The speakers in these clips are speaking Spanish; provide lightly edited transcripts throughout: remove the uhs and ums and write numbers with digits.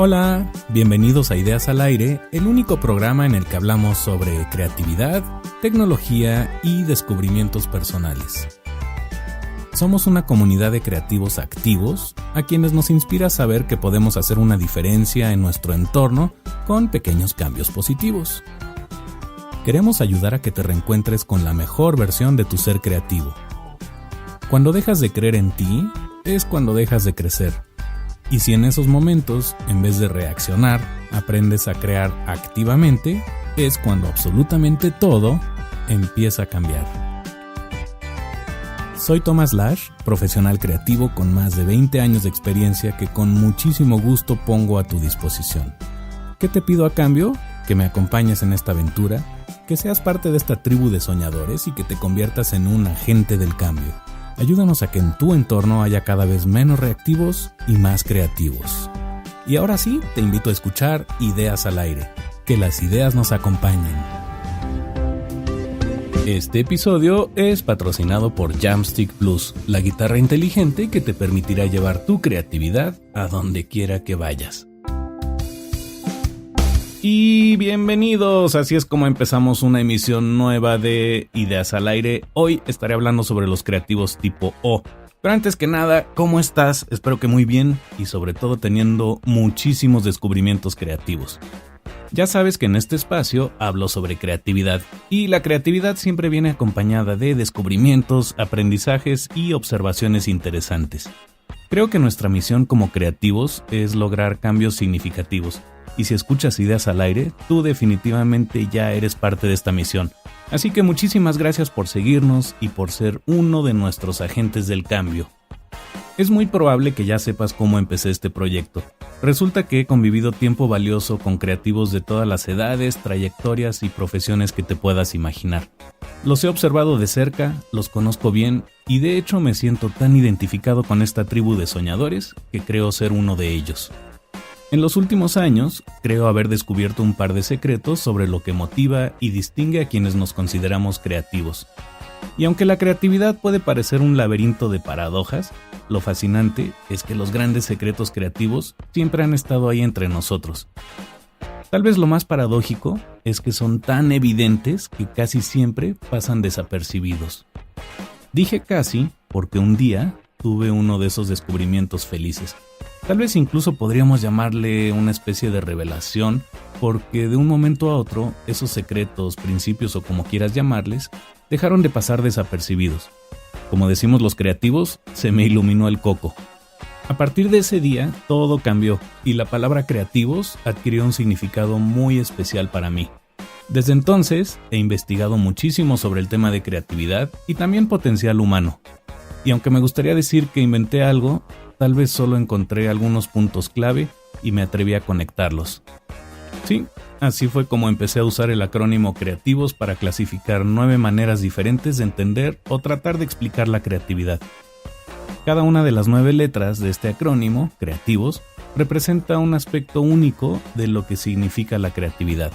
Hola, bienvenidos a Ideas al Aire, el único programa en el que hablamos sobre creatividad, tecnología y descubrimientos personales. Somos una comunidad de creativos activos a quienes nos inspira saber que podemos hacer una diferencia en nuestro entorno con pequeños cambios positivos. Queremos ayudar a que te reencuentres con la mejor versión de tu ser creativo. Cuando dejas de creer en ti, es cuando dejas de crecer. Y si en esos momentos, en vez de reaccionar, aprendes a crear activamente, es cuando absolutamente todo empieza a cambiar. Soy Thomas Lash, profesional creativo con más de 20 años de experiencia que con muchísimo gusto pongo a tu disposición. ¿Qué te pido a cambio? Que me acompañes en esta aventura, que seas parte de esta tribu de soñadores y que te conviertas en un agente del cambio. Ayúdanos a que en tu entorno haya cada vez menos reactivos y más creativos. Y ahora sí, te invito a escuchar Ideas al Aire. Que las ideas nos acompañen. Este episodio es patrocinado por Jamstick Plus, la guitarra inteligente que te permitirá llevar tu creatividad a donde quiera que vayas. Y bienvenidos, así es como empezamos una emisión nueva de Ideas al Aire. Hoy estaré hablando sobre los creativos tipo O. Pero antes que nada, ¿cómo estás? Espero que muy bien y sobre todo teniendo muchísimos descubrimientos creativos. Ya sabes que en este espacio hablo sobre creatividad y la creatividad siempre viene acompañada de descubrimientos, aprendizajes y observaciones interesantes. Creo que nuestra misión como creativos es lograr cambios significativos. Y si escuchas Ideas al Aire, tú definitivamente ya eres parte de esta misión. Así que muchísimas gracias por seguirnos y por ser uno de nuestros agentes del cambio. Es muy probable que ya sepas cómo empecé este proyecto. Resulta que he convivido tiempo valioso con creativos de todas las edades, trayectorias y profesiones que te puedas imaginar. Los he observado de cerca, los conozco bien y de hecho me siento tan identificado con esta tribu de soñadores que creo ser uno de ellos. En los últimos años, creo haber descubierto un par de secretos sobre lo que motiva y distingue a quienes nos consideramos creativos. Y aunque la creatividad puede parecer un laberinto de paradojas, lo fascinante es que los grandes secretos creativos siempre han estado ahí entre nosotros. Tal vez lo más paradójico es que son tan evidentes que casi siempre pasan desapercibidos. Dije casi porque un día tuve uno de esos descubrimientos felices. Tal vez incluso podríamos llamarle una especie de revelación, porque de un momento a otro, esos secretos, principios o como quieras llamarles, dejaron de pasar desapercibidos. Como decimos los creativos, se me iluminó el coco. A partir de ese día, todo cambió, y la palabra creativos adquirió un significado muy especial para mí. Desde entonces, he investigado muchísimo sobre el tema de creatividad y también potencial humano. Y aunque me gustaría decir que inventé algo, tal vez solo encontré algunos puntos clave y me atreví a conectarlos. Sí, así fue como empecé a usar el acrónimo Creativos para clasificar 9 maneras diferentes de entender o tratar de explicar la creatividad. Cada una de las 9 letras de este acrónimo, Creativos, representa un aspecto único de lo que significa la creatividad.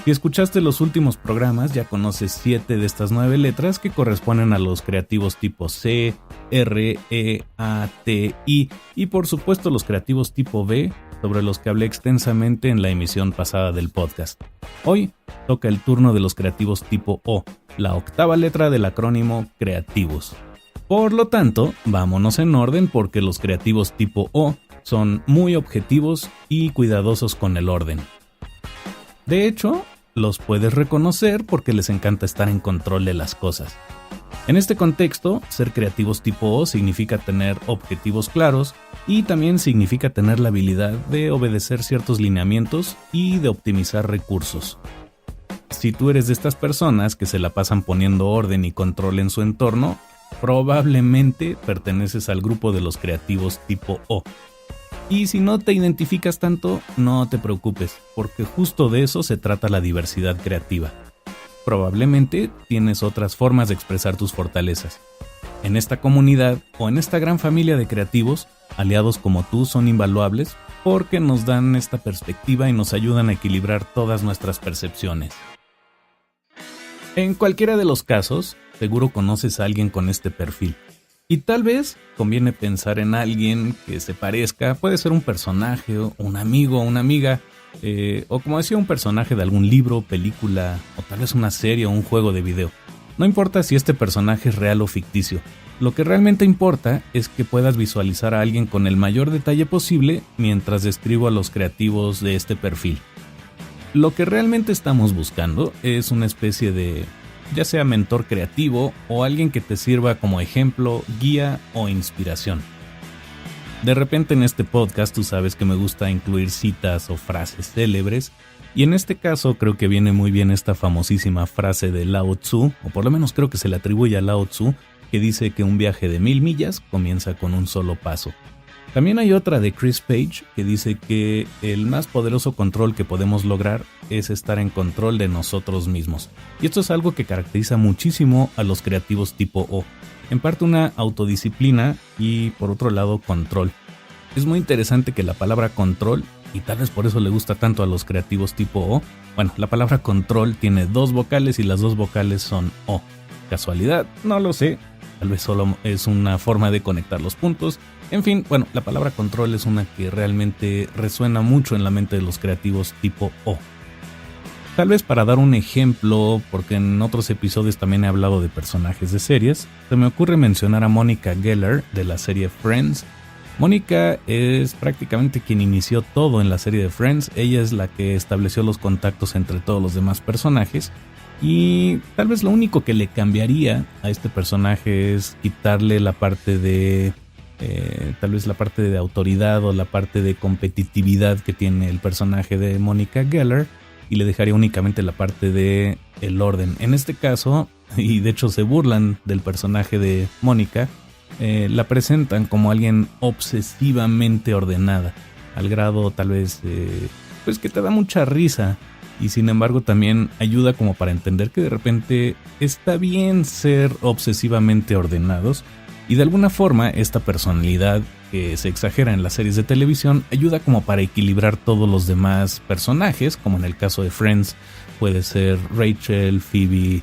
Si escuchaste los últimos programas, ya conoces 7 de estas 9 letras que corresponden a los creativos tipo C, R, E, A, T, I y por supuesto los creativos tipo B, sobre los que hablé extensamente en la emisión pasada del podcast. Hoy toca el turno de los creativos tipo O, la 8ª letra del acrónimo Creativos. Por lo tanto, vámonos en orden porque los creativos tipo O son muy objetivos y cuidadosos con el orden. De hecho, los puedes reconocer porque les encanta estar en control de las cosas. En este contexto, ser creativos tipo O significa tener objetivos claros y también significa tener la habilidad de obedecer ciertos lineamientos y de optimizar recursos. Si tú eres de estas personas que se la pasan poniendo orden y control en su entorno, probablemente perteneces al grupo de los creativos tipo O. Y si no te identificas tanto, no te preocupes, porque justo de eso se trata la diversidad creativa. Probablemente tienes otras formas de expresar tus fortalezas. En esta comunidad o en esta gran familia de creativos, aliados como tú son invaluables porque nos dan esta perspectiva y nos ayudan a equilibrar todas nuestras percepciones. En cualquiera de los casos, seguro conoces a alguien con este perfil. Y tal vez conviene pensar en alguien que se parezca, puede ser un personaje, un amigo, una amiga, o como decía, un personaje de algún libro, película, o tal vez una serie o un juego de video. No importa si este personaje es real o ficticio, lo que realmente importa es que puedas visualizar a alguien con el mayor detalle posible mientras describo a los creativos de este perfil. Lo que realmente estamos buscando es una especie de, ya sea mentor creativo o alguien que te sirva como ejemplo, guía o inspiración. De repente en este podcast tú sabes que me gusta incluir citas o frases célebres, y en este caso creo que viene muy bien esta famosísima frase de Lao Tzu, o por lo menos creo que se le atribuye a Lao Tzu, que dice que un viaje de 1000 millas comienza con un solo paso. También hay otra de Chris Page que dice que el más poderoso control que podemos lograr es estar en control de nosotros mismos. Y esto es algo que caracteriza muchísimo a los creativos tipo O. En parte una autodisciplina y por otro lado control. Es muy interesante que la palabra control, y tal vez por eso le gusta tanto a los creativos tipo O, bueno, la palabra control tiene 2 vocales y las 2 vocales son O. ¿Casualidad? No lo sé. Tal vez solo es una forma de conectar los puntos. En fin, bueno, la palabra control es una que realmente resuena mucho en la mente de los creativos tipo O. Tal vez para dar un ejemplo, porque en otros episodios también he hablado de personajes de series, se me ocurre mencionar a Monica Geller de la serie Friends. Mónica es prácticamente quien inició todo en la serie de Friends. Ella es la que estableció los contactos entre todos los demás personajes. Y tal vez lo único que le cambiaría a este personaje es quitarle la parte de tal vez la parte de autoridad o la parte de competitividad que tiene el personaje de Monica Geller, y le dejaría únicamente la parte de el orden. En este caso, y de hecho se burlan del personaje de Mónica, la presentan como alguien obsesivamente ordenada, al grado tal vez pues que te da mucha risa. Y sin embargo también ayuda como para entender que de repente está bien ser obsesivamente ordenados, y de alguna forma esta personalidad que se exagera en las series de televisión ayuda como para equilibrar todos los demás personajes, como en el caso de Friends puede ser Rachel, Phoebe,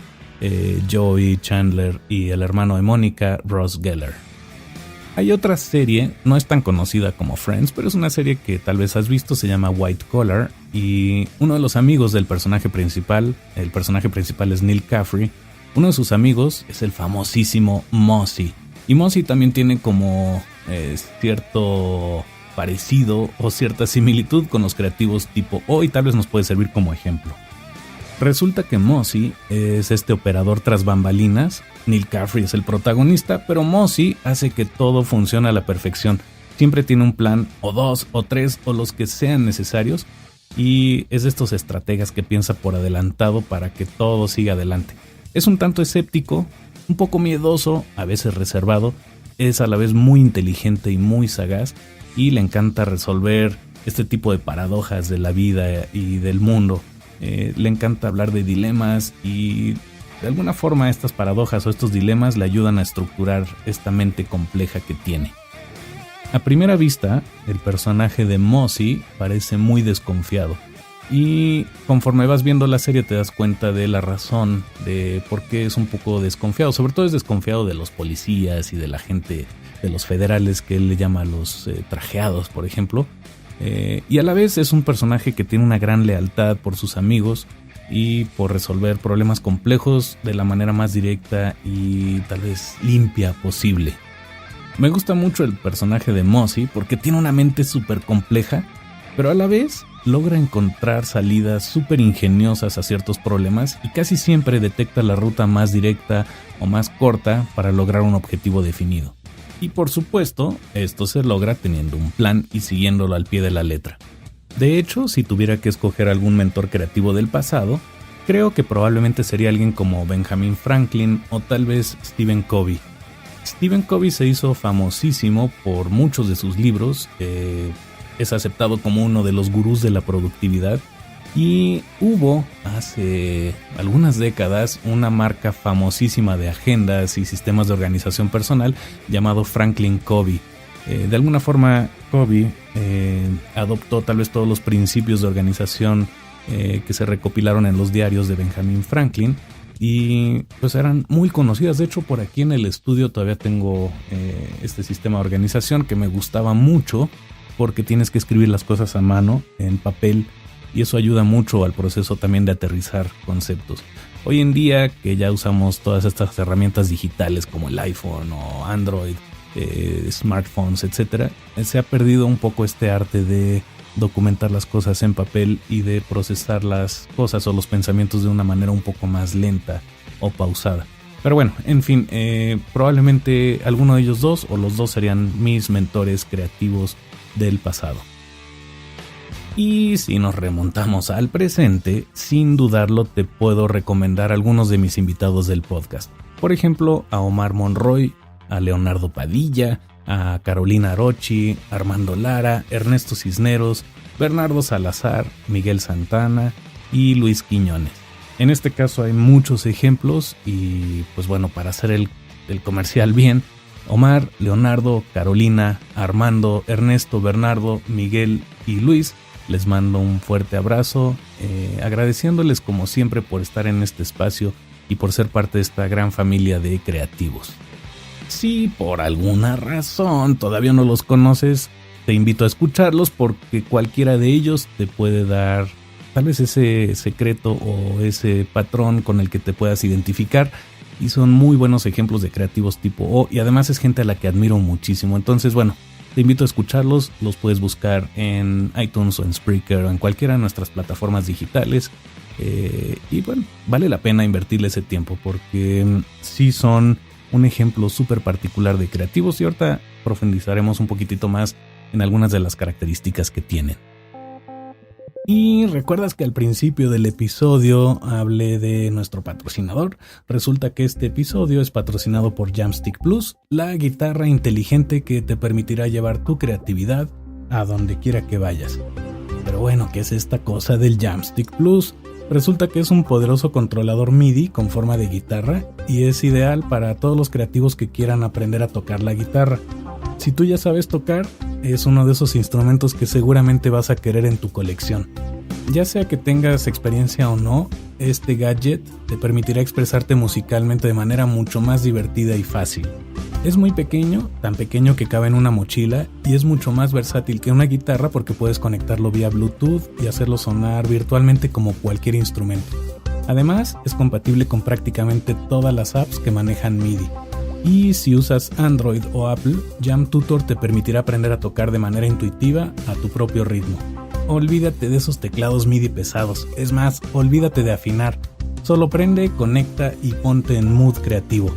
Joey, Chandler y el hermano de Mónica, Ross Geller. Hay otra serie, no es tan conocida como Friends, pero es una serie que tal vez has visto, se llama White Collar, y uno de los amigos del personaje principal, el personaje principal es Neil Caffrey, uno de sus amigos es el famosísimo Mossy, y Mossy también tiene como cierto parecido o cierta similitud con los creativos tipo O, y tal vez nos puede servir como ejemplo. Resulta que Mossy es este operador tras bambalinas. Neil Caffrey es el protagonista, pero Mossy hace que todo funcione a la perfección. Siempre tiene un plan, o 2, o 3, o los que sean necesarios, y es de estos estrategas que piensa por adelantado para que todo siga adelante. Es un tanto escéptico, un poco miedoso, a veces reservado, es a la vez muy inteligente y muy sagaz, y le encanta resolver este tipo de paradojas de la vida y del mundo. Le encanta hablar de dilemas, y de alguna forma estas paradojas o estos dilemas le ayudan a estructurar esta mente compleja que tiene. A primera vista, el personaje de Mossy parece muy desconfiado, y conforme vas viendo la serie te das cuenta de la razón de por qué es un poco desconfiado. Sobre todo es desconfiado de los policías y de la gente de los federales, que él le llama los trajeados, por ejemplo. Y a la vez es un personaje que tiene una gran lealtad por sus amigos y por resolver problemas complejos de la manera más directa y tal vez limpia posible. Me gusta mucho el personaje de Mossy porque tiene una mente súper compleja, pero a la vez logra encontrar salidas súper ingeniosas a ciertos problemas, y casi siempre detecta la ruta más directa o más corta para lograr un objetivo definido. Y por supuesto, esto se logra teniendo un plan y siguiéndolo al pie de la letra. De hecho, si tuviera que escoger algún mentor creativo del pasado, creo que probablemente sería alguien como Benjamin Franklin o tal vez Stephen Covey. Stephen Covey se hizo famosísimo por muchos de sus libros, es aceptado como uno de los gurús de la productividad, y hubo hace algunas décadas una marca famosísima de agendas y sistemas de organización personal llamado Franklin Covey. De alguna forma Covey adoptó tal vez todos los principios de organización que se recopilaron en los diarios de Benjamin Franklin, y pues eran muy conocidas. De hecho, por aquí en el estudio todavía tengo este sistema de organización que me gustaba mucho porque tienes que escribir las cosas a mano en papel y eso ayuda mucho al proceso también de aterrizar conceptos. Hoy en día que ya usamos todas estas herramientas digitales como el iPhone o Android, smartphones, etcétera, se ha perdido un poco este arte de documentar las cosas en papel y de procesar las cosas o los pensamientos de una manera un poco más lenta o pausada. Pero bueno, en fin, probablemente alguno de ellos dos o los dos serían mis mentores creativos del pasado. Y si nos remontamos al presente, sin dudarlo te puedo recomendar algunos de mis invitados del podcast. Por ejemplo, a Omar Monroy, a Leonardo Padilla, a Carolina Arochi, Armando Lara, Ernesto Cisneros, Bernardo Salazar, Miguel Santana y Luis Quiñones. En este caso hay muchos ejemplos y pues bueno, para hacer el comercial bien, Omar, Leonardo, Carolina, Armando, Ernesto, Bernardo, Miguel y Luis, les mando un fuerte abrazo, agradeciéndoles como siempre por estar en este espacio y por ser parte de esta gran familia de creativos. Si por alguna razón todavía no los conoces, te invito a escucharlos porque cualquiera de ellos te puede dar tal vez ese secreto o ese patrón con el que te puedas identificar. Y son muy buenos ejemplos de creativos tipo O y además es gente a la que admiro muchísimo. Entonces, bueno, te invito a escucharlos. Los puedes buscar en iTunes o en Spreaker o en cualquiera de nuestras plataformas digitales. Y bueno, vale la pena invertirle ese tiempo porque sí son un ejemplo súper particular de creativos y ahorita profundizaremos un poquitito más en algunas de las características que tienen. Y recuerdas que al principio del episodio hablé de nuestro patrocinador. Resulta que este episodio es patrocinado por Jamstick Plus, la guitarra inteligente que te permitirá llevar tu creatividad a donde quiera que vayas. Pero bueno, ¿qué es esta cosa del Jamstick Plus? Resulta que es un poderoso controlador MIDI con forma de guitarra y es ideal para todos los creativos que quieran aprender a tocar la guitarra. Si tú ya sabes tocar, es uno de esos instrumentos que seguramente vas a querer en tu colección. Ya sea que tengas experiencia o no, este gadget te permitirá expresarte musicalmente de manera mucho más divertida y fácil. Es muy pequeño, tan pequeño que cabe en una mochila y es mucho más versátil que una guitarra porque puedes conectarlo vía Bluetooth y hacerlo sonar virtualmente como cualquier instrumento. Además, es compatible con prácticamente todas las apps que manejan MIDI. Y si usas Android o Apple, Jam Tutor te permitirá aprender a tocar de manera intuitiva a tu propio ritmo. Olvídate de esos teclados MIDI pesados, es más, olvídate de afinar. Solo prende, conecta y ponte en mood creativo.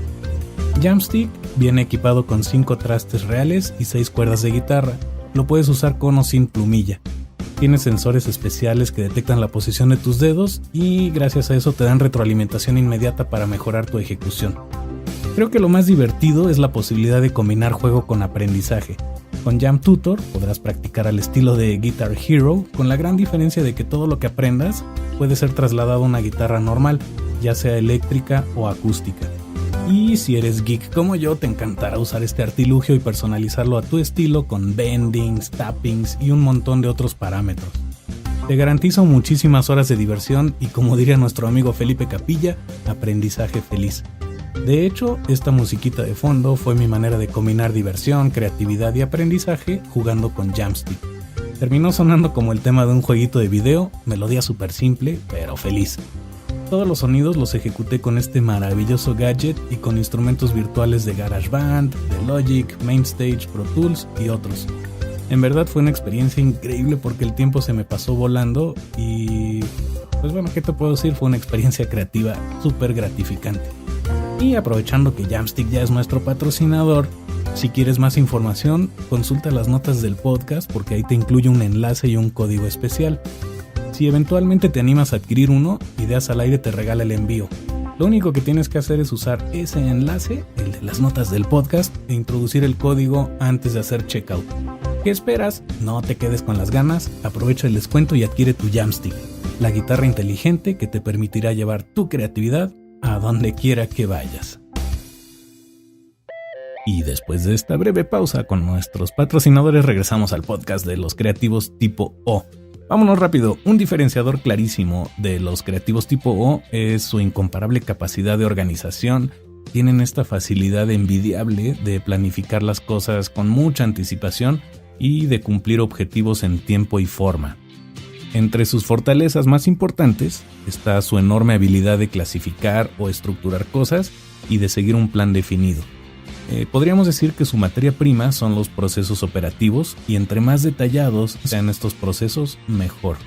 Jamstick viene equipado con 5 trastes reales y 6 cuerdas de guitarra. Lo puedes usar con o sin plumilla. Tiene sensores especiales que detectan la posición de tus dedos y gracias a eso te dan retroalimentación inmediata para mejorar tu ejecución. Creo que lo más divertido es la posibilidad de combinar juego con aprendizaje. Con Jam Tutor podrás practicar al estilo de Guitar Hero, con la gran diferencia de que todo lo que aprendas puede ser trasladado a una guitarra normal, ya sea eléctrica o acústica. Y si eres geek como yo, te encantará usar este artilugio y personalizarlo a tu estilo con bendings, tappings y un montón de otros parámetros. Te garantizo muchísimas horas de diversión y, como diría nuestro amigo Felipe Capilla, aprendizaje feliz. De hecho, esta musiquita de fondo fue mi manera de combinar diversión, creatividad y aprendizaje jugando con Jamstick. Terminó sonando como el tema de un jueguito de video, melodía súper simple, pero feliz. Todos los sonidos los ejecuté con este maravilloso gadget y con instrumentos virtuales de GarageBand, de Logic, Mainstage, Pro Tools y otros. En verdad fue una experiencia increíble porque el tiempo se me pasó volando y pues bueno, ¿qué te puedo decir? Fue una experiencia creativa súper gratificante. Y aprovechando que Jamstick ya es nuestro patrocinador, si quieres más información, consulta las notas del podcast porque ahí te incluye un enlace y un código especial. Si eventualmente te animas a adquirir uno, Ideas al Aire te regala el envío. Lo único que tienes que hacer es usar ese enlace, el de las notas del podcast, e introducir el código antes de hacer checkout. ¿Qué esperas? No te quedes con las ganas, aprovecha el descuento y adquiere tu Jamstick, la guitarra inteligente que te permitirá llevar tu creatividad a donde quiera que vayas. Y después de esta breve pausa con nuestros patrocinadores regresamos al podcast de los creativos tipo O. Vámonos rápido. Un diferenciador clarísimo de los creativos tipo O es su incomparable capacidad de organización. Tienen esta facilidad envidiable de planificar las cosas con mucha anticipación y de cumplir objetivos en tiempo y forma. Entre sus fortalezas más importantes está su enorme habilidad de clasificar o estructurar cosas y de seguir un plan definido. Podríamos decir que su materia prima son los procesos operativos y entre más detallados sean estos procesos, mejor.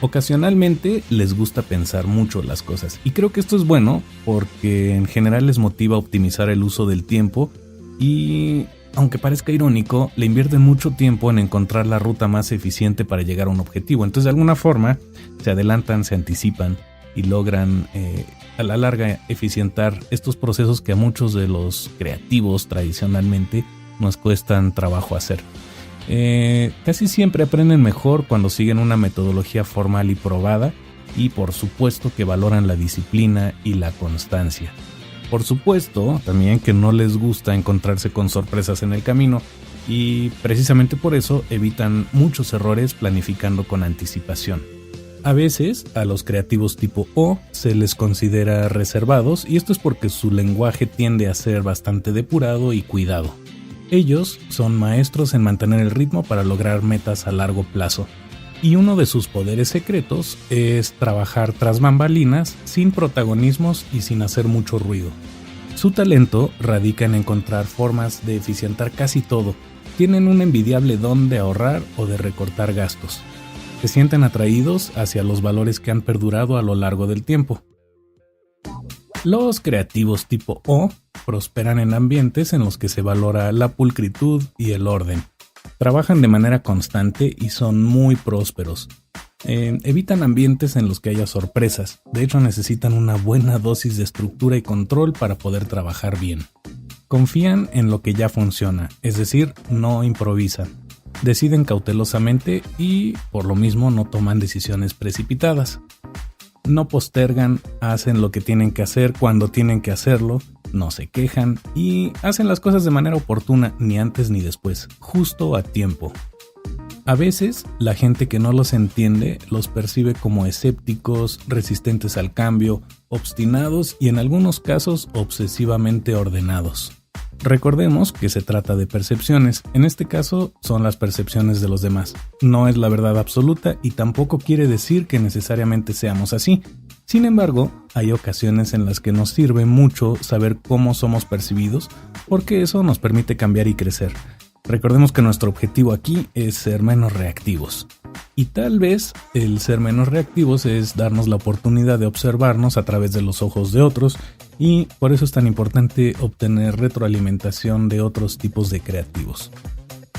Ocasionalmente les gusta pensar mucho las cosas y creo que esto es bueno porque en general les motiva a optimizar el uso del tiempo y, aunque parezca irónico, le invierten mucho tiempo en encontrar la ruta más eficiente para llegar a un objetivo. Entonces de alguna forma se adelantan, se anticipan y logran a la larga eficientar estos procesos que a muchos de los creativos tradicionalmente nos cuestan trabajo hacer. Casi siempre aprenden mejor cuando siguen una metodología formal y probada y por supuesto que valoran la disciplina y la constancia. Por supuesto también que no les gusta encontrarse con sorpresas en el camino y precisamente por eso evitan muchos errores planificando con anticipación. A veces a los creativos tipo O se les considera reservados y esto es porque su lenguaje tiende a ser bastante depurado y cuidado. Ellos son maestros en mantener el ritmo para lograr metas a largo plazo y uno de sus poderes secretos es trabajar tras bambalinas sin protagonismos y sin hacer mucho ruido. Su talento radica en encontrar formas de eficientar casi todo. Tienen un envidiable don de ahorrar o de recortar gastos. Se sienten atraídos hacia los valores que han perdurado a lo largo del tiempo. Los creativos tipo O prosperan en ambientes en los que se valora la pulcritud y el orden. Trabajan de manera constante y son muy prósperos. Evitan ambientes en los que haya sorpresas. De hecho, necesitan una buena dosis de estructura y control para poder trabajar bien. Confían en lo que ya funciona, es decir, no improvisan. Deciden cautelosamente y, por lo mismo, no toman decisiones precipitadas. No postergan, hacen lo que tienen que hacer cuando tienen que hacerlo, no se quejan y hacen las cosas de manera oportuna, ni antes ni después, justo a tiempo. A veces, la gente que no los entiende los percibe como escépticos, resistentes al cambio, obstinados y en algunos casos obsesivamente ordenados. Recordemos que se trata de percepciones, en este caso son las percepciones de los demás. No es la verdad absoluta y tampoco quiere decir que necesariamente seamos así. Sin embargo, hay ocasiones en las que nos sirve mucho saber cómo somos percibidos, porque eso nos permite cambiar y crecer. Recordemos que nuestro objetivo aquí es ser menos reactivos. Y tal vez el ser menos reactivos es darnos la oportunidad de observarnos a través de los ojos de otros y por eso es tan importante obtener retroalimentación de otros tipos de creativos.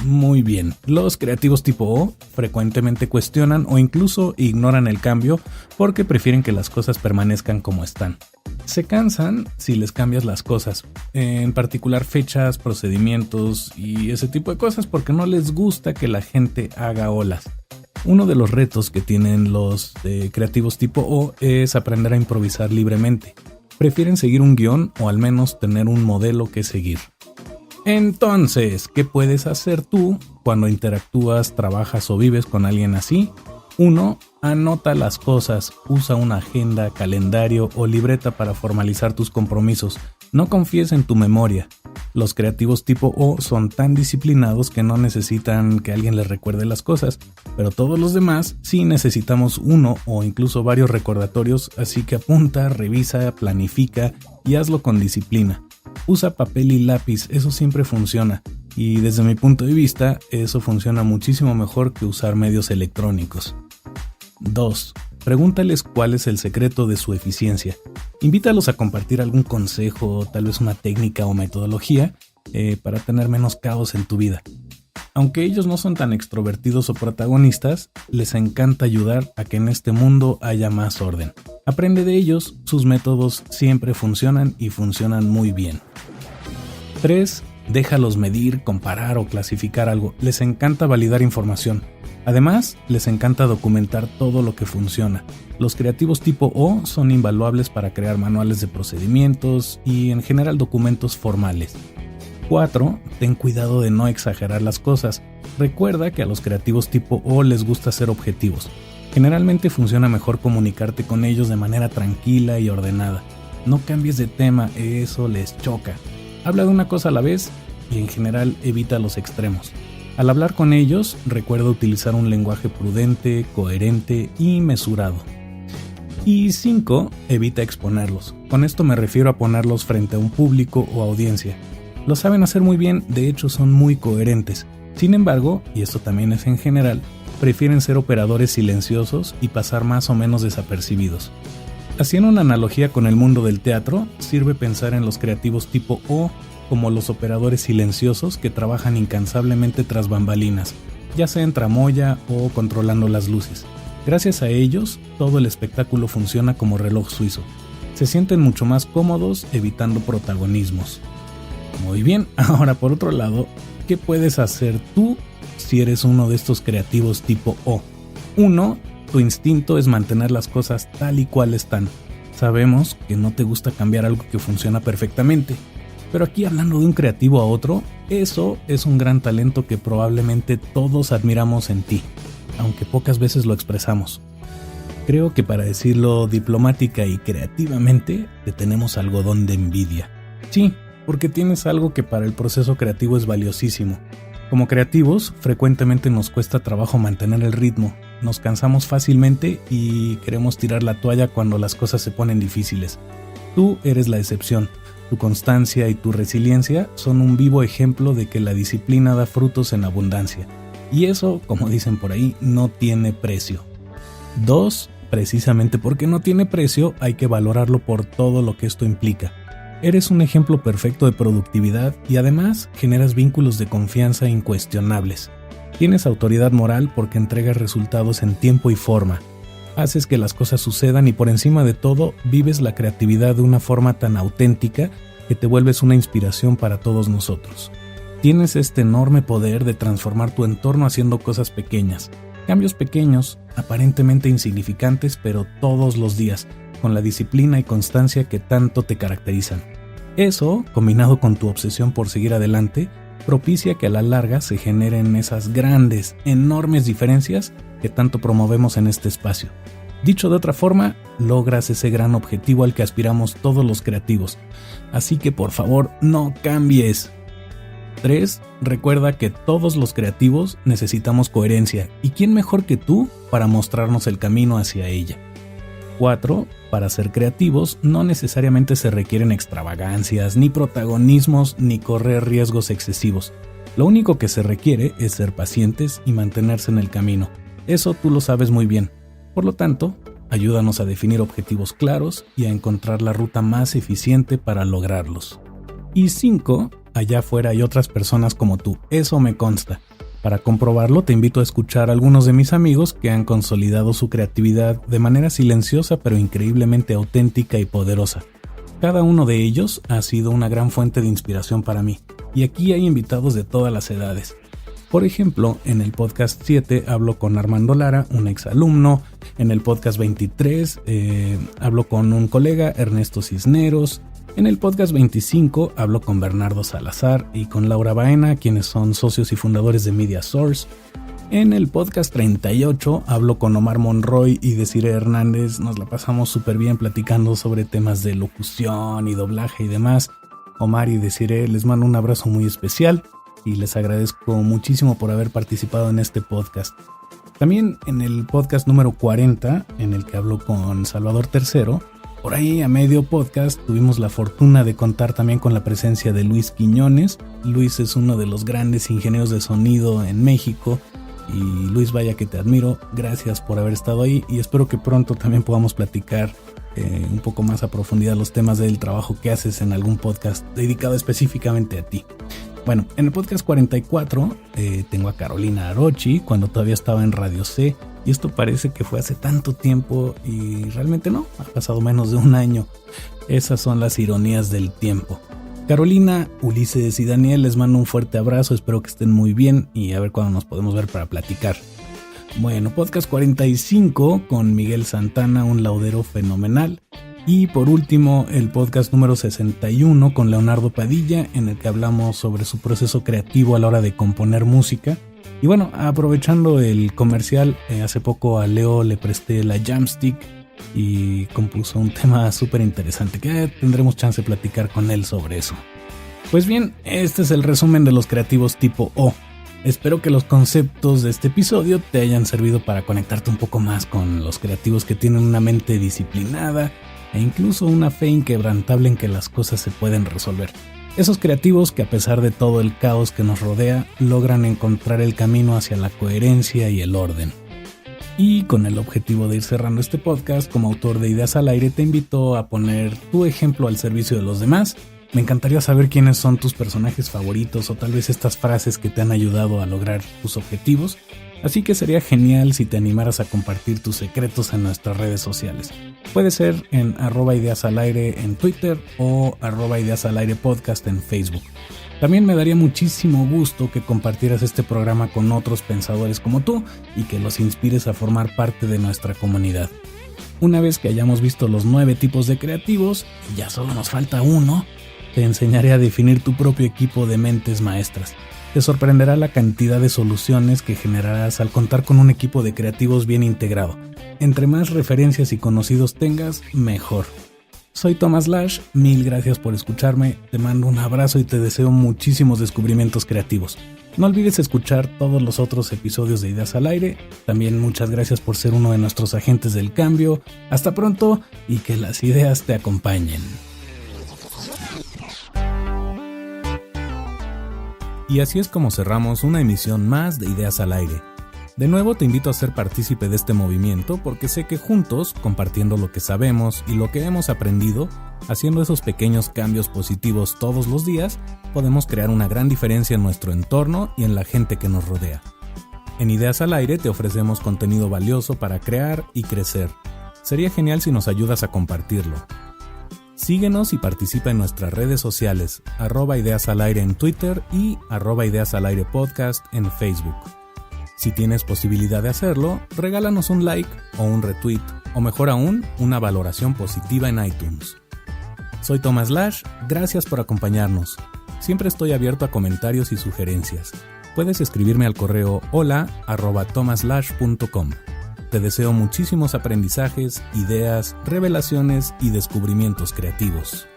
Muy bien, los creativos tipo O frecuentemente cuestionan o incluso ignoran el cambio porque prefieren que las cosas permanezcan como están. Se cansan si les cambias las cosas, en particular fechas, procedimientos y ese tipo de cosas porque no les gusta que la gente haga olas. Uno de los retos que tienen los creativos tipo O es aprender a improvisar libremente. Prefieren seguir un guión o al menos tener un modelo que seguir. Entonces, ¿qué puedes hacer tú cuando interactúas, trabajas o vives con alguien así? 1. Anota las cosas, usa una agenda, calendario o libreta para formalizar tus compromisos. No confíes en tu memoria. Los creativos tipo O son tan disciplinados que no necesitan que alguien les recuerde las cosas, pero todos los demás sí necesitamos uno o incluso varios recordatorios, así que apunta, revisa, planifica y hazlo con disciplina. Usa papel y lápiz, eso siempre funciona. Y desde mi punto de vista, eso funciona muchísimo mejor que usar medios electrónicos. 2. Pregúntales cuál es el secreto de su eficiencia. Invítalos a compartir algún consejo, tal vez una técnica o metodología para tener menos caos en tu vida. Aunque ellos no son tan extrovertidos o protagonistas, les encanta ayudar a que en este mundo haya más orden. Aprende de ellos, sus métodos siempre funcionan y funcionan muy bien. 3. Déjalos medir, comparar o clasificar algo. Les encanta validar información. Además, les encanta documentar todo lo que funciona. Los creativos tipo O son invaluables para crear manuales de procedimientos y en general documentos formales. 4. Ten cuidado de no exagerar las cosas. Recuerda que a los creativos tipo O les gusta ser objetivos. Generalmente funciona mejor comunicarte con ellos de manera tranquila y ordenada. No cambies de tema, eso les choca. Habla de una cosa a la vez y en general evita los extremos. Al hablar con ellos, recuerda utilizar un lenguaje prudente, coherente y mesurado. Y 5. Evita exponerlos. Con esto me refiero a ponerlos frente a un público o audiencia. Lo saben hacer muy bien, de hecho son muy coherentes. Sin embargo, y esto también es en general, prefieren ser operadores silenciosos y pasar más o menos desapercibidos. Haciendo una analogía con el mundo del teatro, sirve pensar en los creativos tipo O como los operadores silenciosos que trabajan incansablemente tras bambalinas, ya sea en tramoya o controlando las luces. Gracias a ellos, todo el espectáculo funciona como reloj suizo. Se sienten mucho más cómodos evitando protagonismos. Muy bien, ahora por otro lado, ¿qué puedes hacer tú si eres uno de estos creativos tipo O? 1. Tu instinto es mantener las cosas tal y cual están. Sabemos que no te gusta cambiar algo que funciona perfectamente, pero aquí hablando de un creativo a otro, eso es un gran talento que probablemente todos admiramos en ti, aunque pocas veces lo expresamos. Creo que para decirlo diplomática y creativamente, te tenemos algodón de envidia. Sí, porque tienes algo que para el proceso creativo es valiosísimo. Como creativos, frecuentemente nos cuesta trabajo mantener el ritmo, nos cansamos fácilmente y queremos tirar la toalla cuando las cosas se ponen difíciles. Tú eres la excepción. Tu constancia y tu resiliencia son un vivo ejemplo de que la disciplina da frutos en abundancia. Y eso, como dicen por ahí, no tiene precio. 2. Precisamente porque no tiene precio, hay que valorarlo por todo lo que esto implica. Eres un ejemplo perfecto de productividad y además generas vínculos de confianza incuestionables. Tienes autoridad moral porque entregas resultados en tiempo y forma. Haces que las cosas sucedan y por encima de todo vives la creatividad de una forma tan auténtica que te vuelves una inspiración para todos nosotros. Tienes este enorme poder de transformar tu entorno haciendo cosas pequeñas. Cambios pequeños, aparentemente insignificantes, pero todos los días, con la disciplina y constancia que tanto te caracterizan. Eso, combinado con tu obsesión por seguir adelante, propicia que a la larga se generen esas grandes, enormes diferencias que tanto promovemos en este espacio. Dicho de otra forma, logras ese gran objetivo al que aspiramos todos los creativos. Así que por favor, no cambies. 3. Recuerda que todos los creativos necesitamos coherencia, y quién mejor que tú para mostrarnos el camino hacia ella. 4. Para ser creativos no necesariamente se requieren extravagancias, ni protagonismos, ni correr riesgos excesivos. Lo único que se requiere es ser pacientes y mantenerse en el camino. Eso tú lo sabes muy bien. Por lo tanto, ayúdanos a definir objetivos claros y a encontrar la ruta más eficiente para lograrlos. Y 5. Allá afuera hay otras personas como tú, eso me consta. Para comprobarlo, te invito a escuchar a algunos de mis amigos que han consolidado su creatividad de manera silenciosa pero increíblemente auténtica y poderosa. Cada uno de ellos ha sido una gran fuente de inspiración para mí, y aquí hay invitados de todas las edades. Por ejemplo, en el podcast 7 hablo con Armando Lara, un exalumno. En el podcast 23 hablo con un colega, Ernesto Cisneros. En el podcast 25 hablo con Bernardo Salazar y con Laura Baena, quienes son socios y fundadores de Media Source. En el podcast 38 hablo con Omar Monroy y Desiree Hernández. Nos la pasamos súper bien platicando sobre temas de locución y doblaje y demás. Omar y Desiree, les mando un abrazo muy especial y les agradezco muchísimo por haber participado en este podcast. También en el podcast número 40, en el que hablo con Salvador III, por ahí a medio podcast tuvimos la fortuna de contar también con la presencia de Luis Quiñones. Luis es uno de los grandes ingenieros de sonido en México y Luis, vaya que te admiro, gracias por haber estado ahí y espero que pronto también podamos platicar un poco más a profundidad los temas del trabajo que haces en algún podcast dedicado específicamente a ti. Bueno, en el podcast 44 tengo a Carolina Arochi cuando todavía estaba en Radio C. Y esto parece que fue hace tanto tiempo y realmente no, ha pasado menos de un año. Esas son las ironías del tiempo. Carolina, Ulises y Daniel, les mando un fuerte abrazo, espero que estén muy bien y a ver cuándo nos podemos ver para platicar. Bueno, podcast 45 con Miguel Santana, un laudero fenomenal. Y por último, el podcast número 61 con Leonardo Padilla, en el que hablamos sobre su proceso creativo a la hora de componer música. Y bueno, aprovechando el comercial, hace poco a Leo le presté la Jamstick y compuso un tema súper interesante, que tendremos chance de platicar con él sobre eso. Pues bien, este es el resumen de los creativos tipo O. Espero que los conceptos de este episodio te hayan servido para conectarte un poco más con los creativos que tienen una mente disciplinada e incluso una fe inquebrantable en que las cosas se pueden resolver. Esos creativos que, a pesar de todo el caos que nos rodea, logran encontrar el camino hacia la coherencia y el orden. Y con el objetivo de ir cerrando este podcast, como autor de Ideas al Aire, te invito a poner tu ejemplo al servicio de los demás. Me encantaría saber quiénes son tus personajes favoritos o tal vez estas frases que te han ayudado a lograr tus objetivos. Así que sería genial si te animaras a compartir tus secretos en nuestras redes sociales. Puede ser en @ideasalaire en Twitter o @ideasalairepodcast en Facebook. También me daría muchísimo gusto que compartieras este programa con otros pensadores como tú y que los inspires a formar parte de nuestra comunidad. Una vez que hayamos visto los 9 tipos de creativos, y ya solo nos falta uno, te enseñaré a definir tu propio equipo de mentes maestras. Te sorprenderá la cantidad de soluciones que generarás al contar con un equipo de creativos bien integrado. Entre más referencias y conocidos tengas, mejor. Soy Thomas Lash, mil gracias por escucharme, te mando un abrazo y te deseo muchísimos descubrimientos creativos. No olvides escuchar todos los otros episodios de Ideas al Aire. También muchas gracias por ser uno de nuestros agentes del cambio. Hasta pronto y que las ideas te acompañen. Y así es como cerramos una emisión más de Ideas al Aire. De nuevo te invito a ser partícipe de este movimiento porque sé que juntos, compartiendo lo que sabemos y lo que hemos aprendido, haciendo esos pequeños cambios positivos todos los días, podemos crear una gran diferencia en nuestro entorno y en la gente que nos rodea. En Ideas al Aire te ofrecemos contenido valioso para crear y crecer. Sería genial si nos ayudas a compartirlo. Síguenos y participa en nuestras redes sociales, @ideasalaire en Twitter y @ideasalairepodcast en Facebook. Si tienes posibilidad de hacerlo, regálanos un like o un retweet, o mejor aún, una valoración positiva en iTunes. Soy Thomas Lash, gracias por acompañarnos. Siempre estoy abierto a comentarios y sugerencias. Puedes escribirme al correo hola@thomaslash.com. Te deseo muchísimos aprendizajes, ideas, revelaciones y descubrimientos creativos.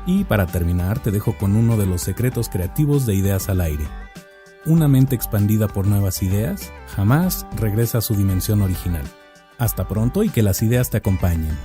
Y para terminar, te dejo con uno de los secretos creativos de Ideas al Aire. Una mente expandida por nuevas ideas jamás regresa a su dimensión original. Hasta pronto y que las ideas te acompañen.